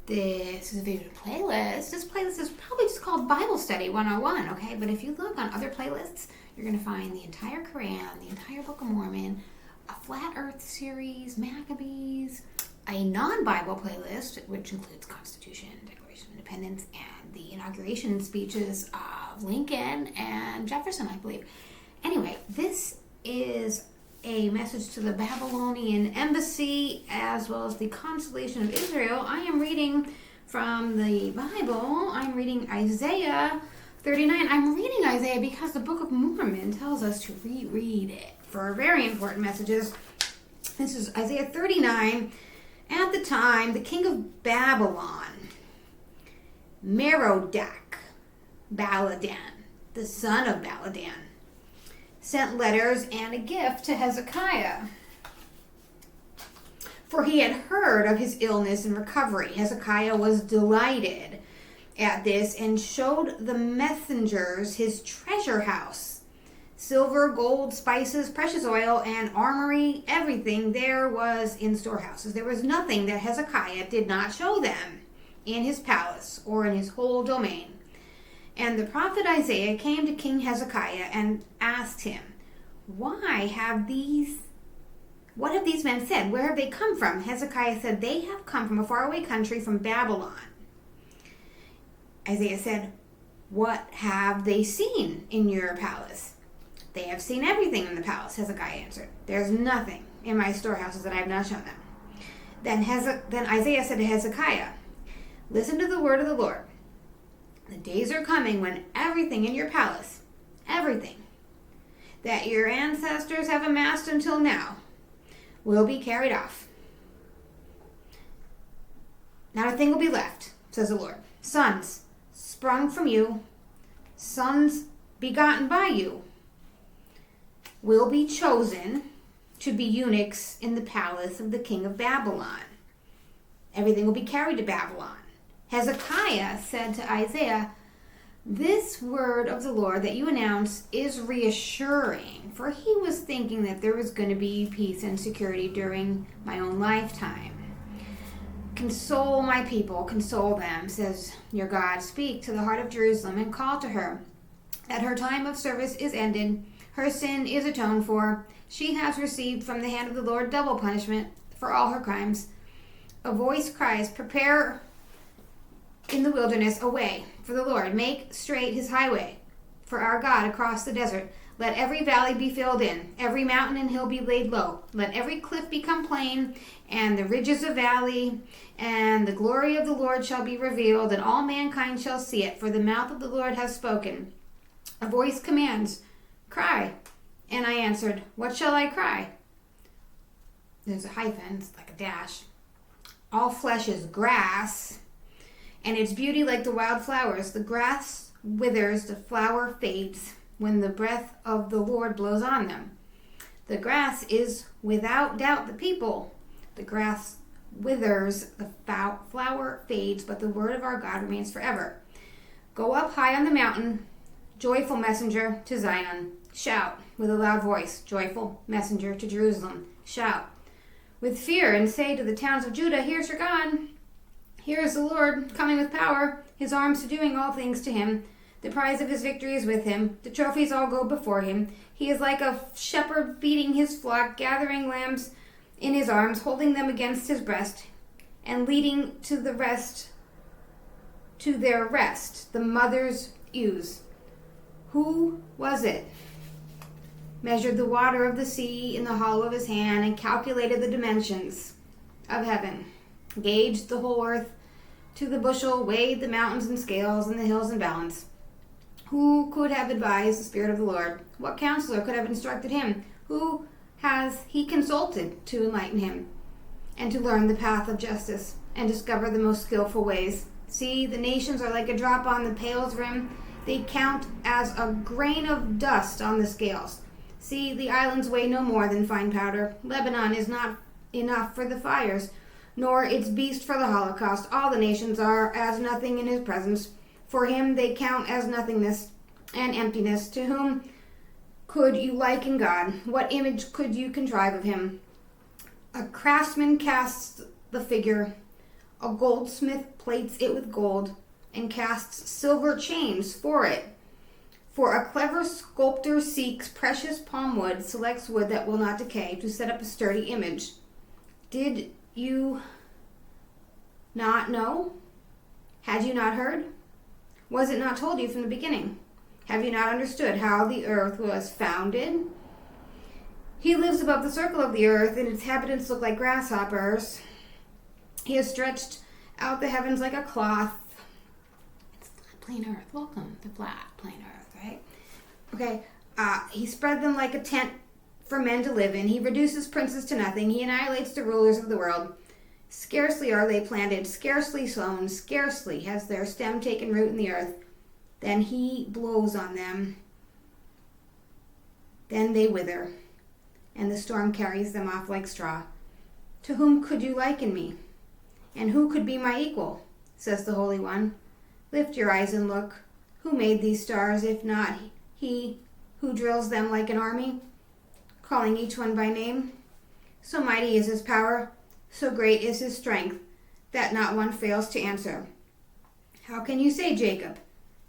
This is a favorite playlist. This playlist is probably just called Bible Study 101, okay? But if you look on other playlists, you're going to find the entire Quran, the entire Book of Mormon, a Flat Earth series, Maccabees, a non-Bible playlist, which includes Constitution, Declaration of Independence, and the inauguration speeches of Lincoln and Jefferson, I believe. Anyway, this is a message to the Babylonian Embassy as well as the Consolation of Israel. I am reading from the Bible. I'm reading Isaiah 39. I'm reading Isaiah because the Book of Mormon tells us to reread it for very important messages. This is Isaiah 39. At the time, the king of Babylon, Merodach Baladan, the son of Baladan, sent letters and a gift to Hezekiah, for he had heard of his illness and recovery. Hezekiah was delighted at this and showed the messengers his treasure house, silver, gold, spices, precious oil, and armory. Everything there was in storehouses. There was nothing that Hezekiah did not show them in his palace or in his whole domain. And the prophet Isaiah came to King Hezekiah and asked him, what have these men said? Where have they come from? Hezekiah said, they have come from a faraway country, from Babylon. Isaiah said, what have they seen in your palace? They have seen everything in the palace, Hezekiah answered. There's nothing in my storehouses that I have not shown them. Then Isaiah said to Hezekiah, listen to the word of the Lord. The days are coming when everything in your palace, everything that your ancestors have amassed until now, will be carried off. Not a thing will be left, says the Lord. Sons sprung from you, sons begotten by you, will be chosen to be eunuchs in the palace of the king of Babylon. Everything will be carried to Babylon. Hezekiah said to Isaiah, this word of the Lord that you announce is reassuring, for he was thinking that there was going to be peace and security during my own lifetime. Console my people, console them, says your God. Speak to the heart of Jerusalem and call to her that her time of service is ended, her sin is atoned for. She has received from the hand of the Lord double punishment for all her crimes. A voice cries, prepare in the wilderness a way for the Lord. Make straight his highway for our God across the desert. Let every valley be filled in, every mountain and hill be laid low. Let every cliff become plain, and the ridges a valley, and the glory of the Lord shall be revealed, and all mankind shall see it, for the mouth of the Lord has spoken. A voice commands, cry. And I answered, what shall I cry? There's a hyphen, it's like a dash. All flesh is grass, and its beauty like the wild flowers. The grass withers, the flower fades, when the breath of the Lord blows on them. The grass is without doubt the people. The grass withers, the flower fades, but the word of our God remains forever. Go up high on the mountain, joyful messenger to Zion. Shout with a loud voice, joyful messenger to Jerusalem. Shout with fear and say to the towns of Judah, here's your God. Here is the Lord coming with power, his arm subduing all things to him. The prize of his victory is with him. The trophies all go before him. He is like a shepherd feeding his flock, gathering lambs in his arms, holding them against his breast, and leading to their rest, the mother's ewes. Who was it? Measured the water of the sea in the hollow of his hand, and calculated the dimensions of heaven, gauged the whole earth to the bushel, weighed the mountains in scales and the hills in balance. Who could have advised the Spirit of the Lord? What counselor could have instructed him? Who has he consulted to enlighten him and to learn the path of justice and discover the most skillful ways? See, the nations are like a drop on the pail's rim. They count as a grain of dust on the scales. See, the islands weigh no more than fine powder. Lebanon is not enough for the fires, nor its beast for the Holocaust. All the nations are as nothing in his presence. For him they count as nothingness and emptiness. To whom could you liken God? What image could you contrive of him? A craftsman casts the figure. A goldsmith plates it with gold and casts silver chains for it. For a clever sculptor seeks precious palm wood, selects wood that will not decay to set up a sturdy image. Did you not know? Had you not heard? Was it not told you from the beginning? Have you not understood how the earth was founded? He lives above the circle of the earth, and its inhabitants look like grasshoppers. He has stretched out the heavens like a cloth. It's flat, plain earth. Welcome to flat, plain earth, right? Okay. He spread them like a tent for men to live in. He reduces princes to nothing. He annihilates the rulers of the world. Scarcely are they planted, scarcely sown, scarcely has their stem taken root in the earth. Then he blows on them. Then they wither, and the storm carries them off like straw. To whom could you liken me? And who could be my equal? Says the Holy One. Lift your eyes and look. Who made these stars, if not he who drills them like an army, calling each one by name? So mighty is his power, so great is his strength, that not one fails to answer. How can you say, Jacob?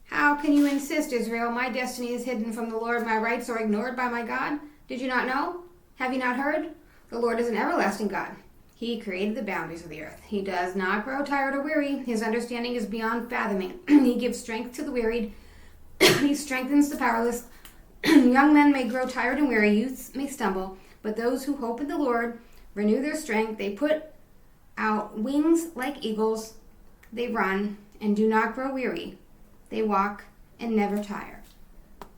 How can you insist, Israel, my destiny is hidden from the Lord, my rights are ignored by my God? Did you not know? Have you not heard? The Lord is an everlasting God. He created the boundaries of the earth. He does not grow tired or weary. His understanding is beyond fathoming. He gives strength to the wearied. He strengthens the powerless. Young men may grow tired and weary. Youths may stumble. But those who hope in the Lord renew their strength. They put out wings like eagles. They run and do not grow weary. They walk and never tire.